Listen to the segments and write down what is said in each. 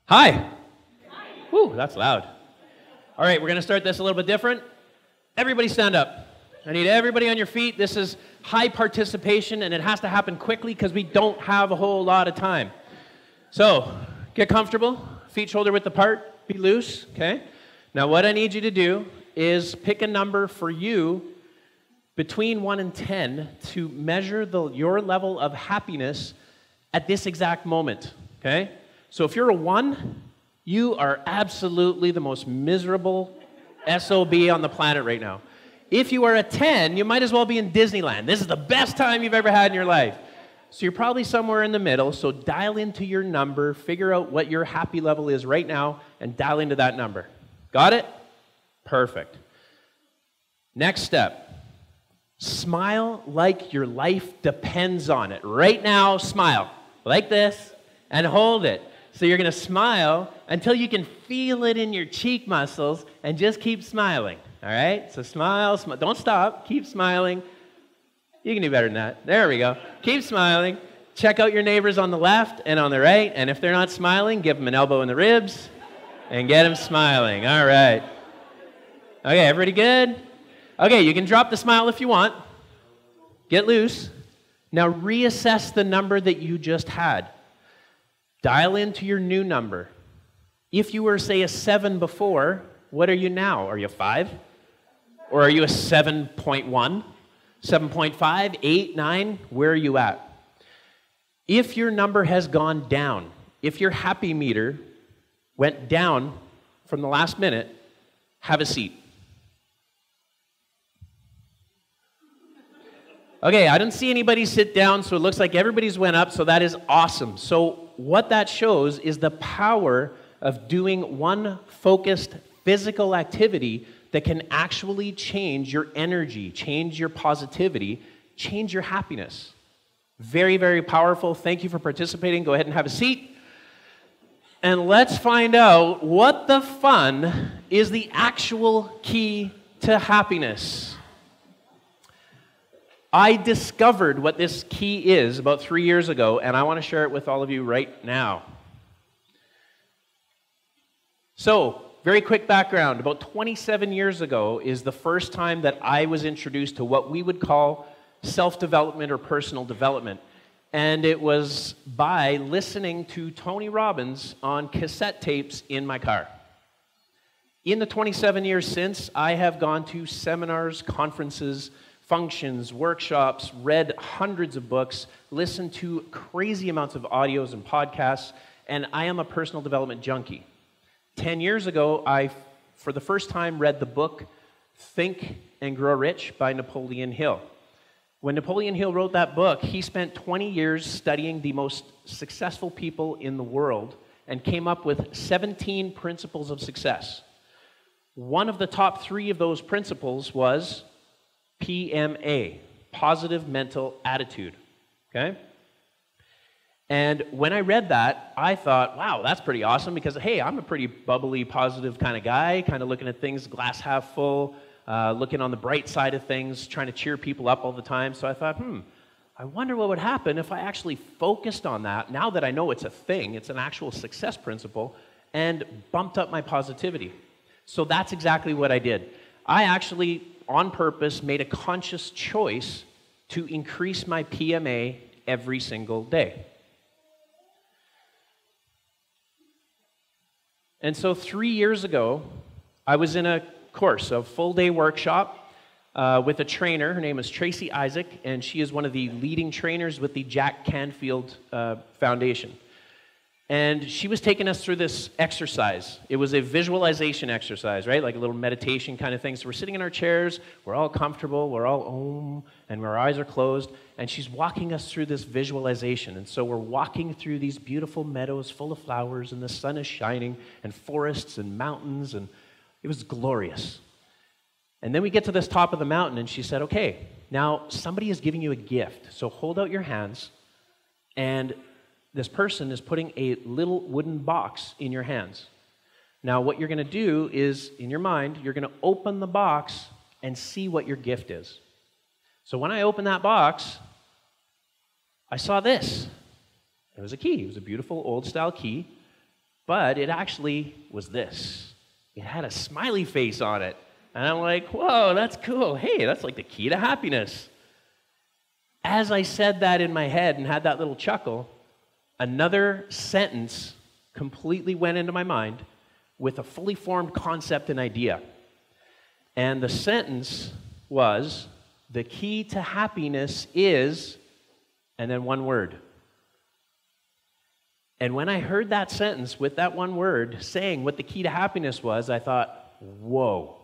Hi. Whew, that's loud. All right, we're going to start this a little bit different. Everybody stand up. I need everybody on your feet. This is high participation, and it has to happen quickly because we don't have a whole lot of time. So, get comfortable, feet shoulder width apart, be loose, okay? Now, what I need you to do is pick a number for you between 1 and 10 to measure your level of happiness at this exact moment, okay? So if you're a 1, you are absolutely the most miserable SOB on the planet right now. If you are a 10, you might as well be in Disneyland. This is the best time you've ever had in your life. So you're probably somewhere in the middle, so dial into your number, figure out what your happy level is right now, and dial into that number. Got it? Perfect. Next step. Smile like your life depends on it. Right now, smile. Like this, and hold it. So you're going to smile until you can feel it in your cheek muscles, and just keep smiling. All right? So smile, don't stop. Keep smiling. You can do better than that. There we go. Keep smiling. Check out your neighbors on the left and on the right, and if they're not smiling, give them an elbow in the ribs and get them smiling. All right. Okay, everybody good? Okay, you can drop the smile if you want. Get loose. Now reassess the number that you just had. Dial into your new number. If you were, say, a 7 before, what are you now? Are you a 5? Or are you a 7.1? 7.5? 8? 9? Where are you at? If your number has gone down, if your happy meter went down from the last minute, have a seat. Okay, I didn't see anybody sit down, so it looks like everybody's went up, so that is awesome. So what that shows is the power of doing one focused physical activity that can actually change your energy, change your positivity, change your happiness. Very, very powerful. Thank you for participating. Go ahead and have a seat. And let's find out what the fun is the actual key to happiness. I discovered what this key is about 3 years ago, and I want to share it with all of you right now. So, very quick background. About 27 years ago is the first time that I was introduced to what we would call self-development or personal development. And it was by listening to Tony Robbins on cassette tapes in my car. In the 27 years since, I have gone to seminars, conferences, functions, workshops, read hundreds of books, listened to crazy amounts of audios and podcasts, and I am a personal development junkie. 10 years ago, I, for the first time, read the book Think and Grow Rich by Napoleon Hill. When Napoleon Hill wrote that book, he spent 20 years studying the most successful people in the world and came up with 17 principles of success. One of the top 3 of those principles was PMA, positive mental attitude, okay? And when I read that, I thought, wow, that's pretty awesome because, hey, I'm a pretty bubbly, positive kind of guy, kind of looking at things glass half full, looking on the bright side of things, trying to cheer people up all the time. So I thought, I wonder what would happen if I actually focused on that, now that I know it's a thing, it's an actual success principle, and bumped up my positivity. So that's exactly what I did. I actually, on purpose, made a conscious choice to increase my PMA every single day. And so 3 years ago, I was in a course, a full-day workshop with a trainer. Her name is Tracy Isaac, and she is one of the leading trainers with the Jack Canfield Foundation. And she was taking us through this exercise. It was a visualization exercise, right? Like a little meditation kind of thing. So we're sitting in our chairs, we're all comfortable, we're all om, and our eyes are closed, and she's walking us through this visualization. And so we're walking through these beautiful meadows full of flowers, and the sun is shining, and forests and mountains, and it was glorious. And then we get to this top of the mountain, and she said, okay, now somebody is giving you a gift. So hold out your hands, and this person is putting a little wooden box in your hands. Now, what you're going to do is, in your mind, you're going to open the box and see what your gift is. So when I opened that box, I saw this. It was a key. It was a beautiful old-style key. But it actually was this. It had a smiley face on it. And I'm like, whoa, that's cool. Hey, that's like the key to happiness. As I said that in my head and had that little chuckle, another sentence completely went into my mind with a fully formed concept and idea. And the sentence was, the key to happiness is, and then one word. And when I heard that sentence with that one word saying what the key to happiness was, I thought, whoa,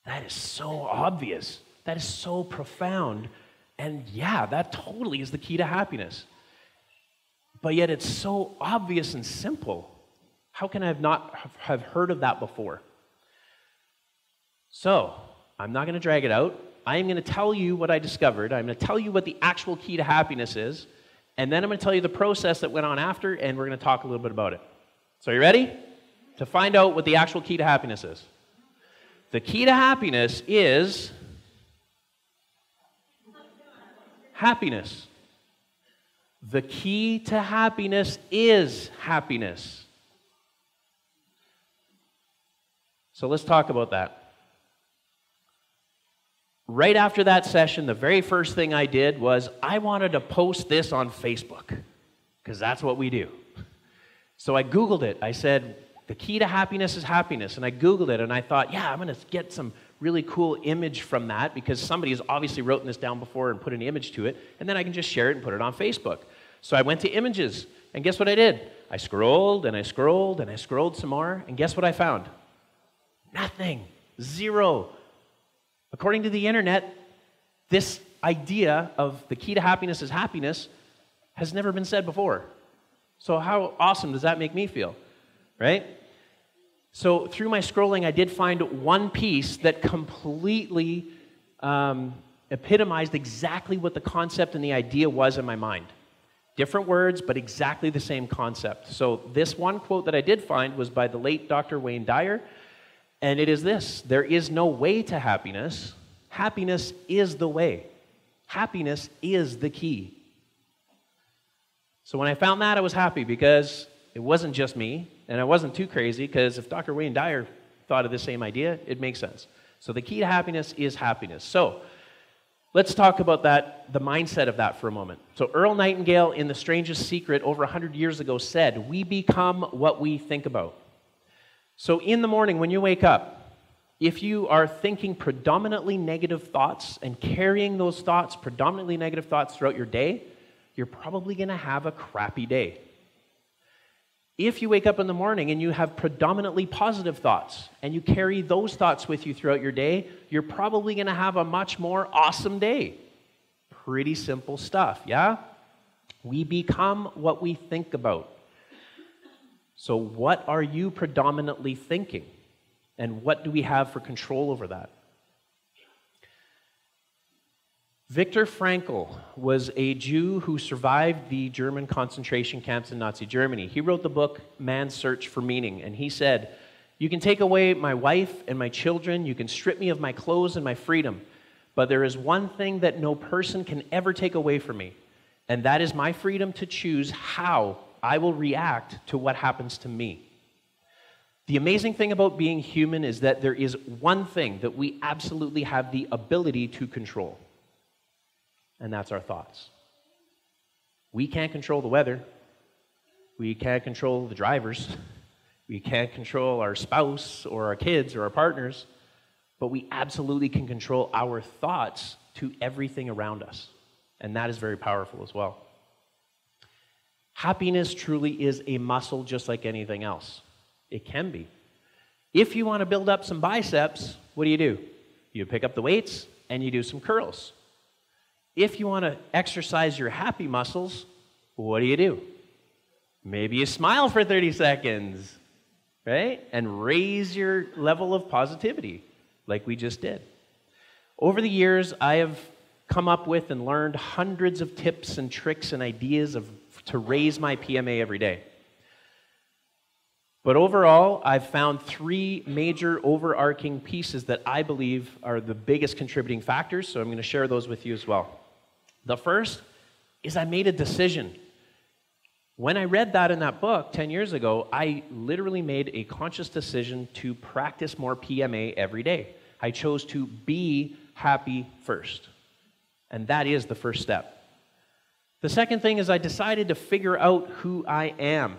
that is so obvious. That is so profound. And yeah, that totally is the key to happiness. But yet it's so obvious and simple. How can I have not have heard of that before? So, I'm not going to drag it out. I am going to tell you what I discovered. I'm going to tell you what the actual key to happiness is. And then I'm going to tell you the process that went on after, and we're going to talk a little bit about it. So, are you ready? To find out what the actual key to happiness is. The key to happiness is happiness. The key to happiness is happiness. So let's talk about that. Right after that session, the very first thing I did was I wanted to post this on Facebook, because that's what we do. So I Googled it. I said, the key to happiness is happiness. And I Googled it, and I thought, yeah, I'm going to get some really cool image from that, because somebody has obviously written this down before and put an image to it, and then I can just share it and put it on Facebook. So I went to images, and guess what I did? I scrolled, and I scrolled, and I scrolled some more, and guess what I found? Nothing. Zero. According to the internet, this idea of the key to happiness is happiness has never been said before. So how awesome does that make me feel, right? So through my scrolling, I did find one piece that completely epitomized exactly what the concept and the idea was in my mind. Different words, but exactly the same concept. So this one quote that I did find was by the late Dr. Wayne Dyer, and it is this: there is no way to happiness. Happiness is the way. Happiness is the key. So when I found that, I was happy, because it wasn't just me, and I wasn't too crazy, because if Dr. Wayne Dyer thought of the same idea, it makes sense. So the key to happiness is happiness. So let's talk about that, the mindset of that for a moment. So Earl Nightingale, in The Strangest Secret, over 100 years ago, said, we become what we think about. So in the morning when you wake up, if you are thinking predominantly negative thoughts and carrying those thoughts, predominantly negative thoughts throughout your day, you're probably going to have a crappy day. If you wake up in the morning and you have predominantly positive thoughts and you carry those thoughts with you throughout your day, you're probably going to have a much more awesome day. Pretty simple stuff, yeah? We become what we think about. So what are you predominantly thinking? And what do we have for control over that? Viktor Frankl was a Jew who survived the German concentration camps in Nazi Germany. He wrote the book, Man's Search for Meaning, and he said, you can take away my wife and my children, you can strip me of my clothes and my freedom, but there is one thing that no person can ever take away from me, and that is my freedom to choose how I will react to what happens to me. The amazing thing about being human is that there is one thing that we absolutely have the ability to control, and that's our thoughts. We can't control the weather. We can't control the drivers. We can't control our spouse or our kids or our partners, but we absolutely can control our thoughts to everything around us, and that is very powerful as well. Happiness truly is a muscle just like anything else. It can be. If you want to build up some biceps, what do? You pick up the weights and you do some curls. If you want to exercise your happy muscles, what do? Maybe you smile for 30 seconds, right? And raise your level of positivity like we just did. Over the years, I have come up with and learned hundreds of tips and tricks and ideas to raise my PMA every day. But overall, I've found three major overarching pieces that I believe are the biggest contributing factors, so I'm going to share those with you as well. The first is I made a decision. When I read that in that book 10 years ago, I literally made a conscious decision to practice more PMA every day. I chose to be happy first. And that is the first step. The second thing is I decided to figure out who I am.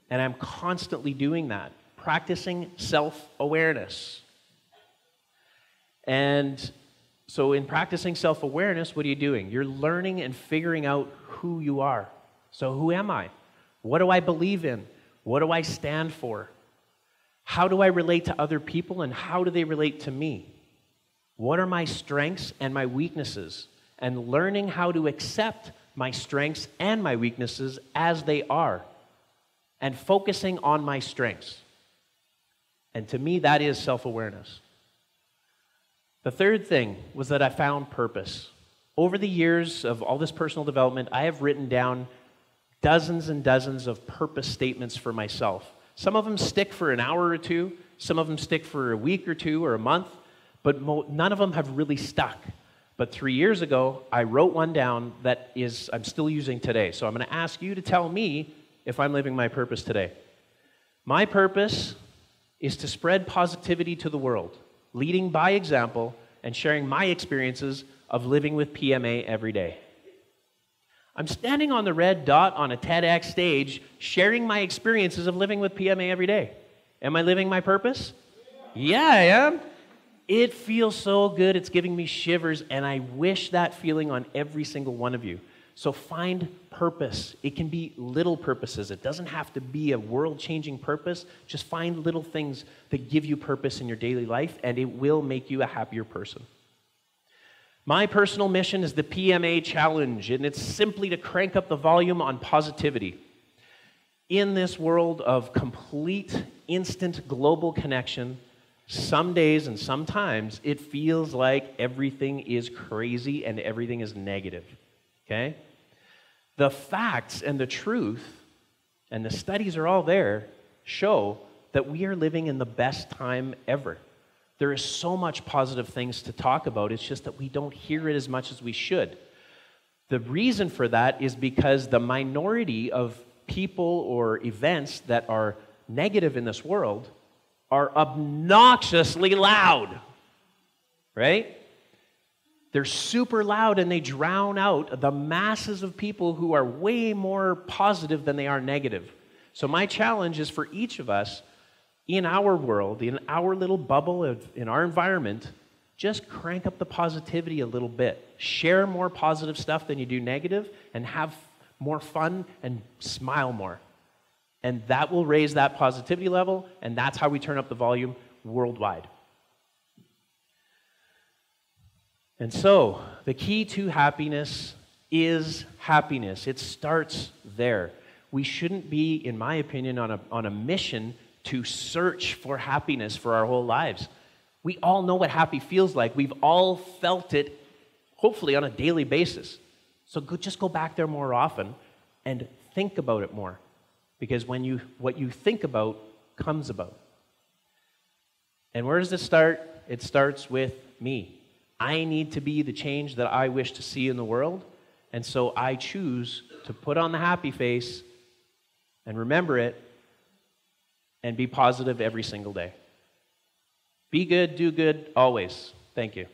And I'm constantly doing that, practicing self-awareness. And so in practicing self-awareness, what are you doing? You're learning and figuring out who you are. So who am I? What do I believe in? What do I stand for? How do I relate to other people, and how do they relate to me? What are my strengths and my weaknesses? And learning how to accept my strengths and my weaknesses as they are, and focusing on my strengths. And to me, that is self-awareness. The third thing was that I found purpose. Over the years of all this personal development, I have written down dozens and dozens of purpose statements for myself. Some of them stick for an hour or two, some of them stick for a week or two or a month, but none of them have really stuck. But 3 years ago, I wrote one down that I'm still using today. So I'm going to ask you to tell me if I'm living my purpose today. My purpose is to spread positivity to the world, leading by example and sharing my experiences of living with PMA every day. I'm standing on the red dot on a TEDx stage, sharing my experiences of living with PMA every day. Am I living my purpose? Yeah, I am. It feels so good. It's giving me shivers, and I wish that feeling on every single one of you. So find purpose. It can be little purposes. It doesn't have to be a world-changing purpose. Just find little things that give you purpose in your daily life, and it will make you a happier person. My personal mission is the PMA Challenge, and it's simply to crank up the volume on positivity. In this world of complete, instant global connection, some days and sometimes it feels like everything is crazy and everything is negative, okay? The facts and the truth, and the studies are all there, show that we are living in the best time ever. There is so much positive things to talk about. It's just that we don't hear it as much as we should. The reason for that is because the minority of people or events that are negative in this world are obnoxiously loud, right? They're super loud and they drown out the masses of people who are way more positive than they are negative. So my challenge is for each of us, in our world, in our little bubble, in our environment, just crank up the positivity a little bit. Share more positive stuff than you do negative, and have more fun and smile more. And that will raise that positivity level, and that's how we turn up the volume worldwide. And so, the key to happiness is happiness. It starts there. We shouldn't be, in my opinion, on a mission to search for happiness for our whole lives. We all know what happy feels like. We've all felt it, hopefully, on a daily basis. So just go back there more often and think about it more. Because what you think about comes about. And where does it start? It starts with me. I need to be the change that I wish to see in the world. And so I choose to put on the happy face and remember it and be positive every single day. Be good, do good, always. Thank you.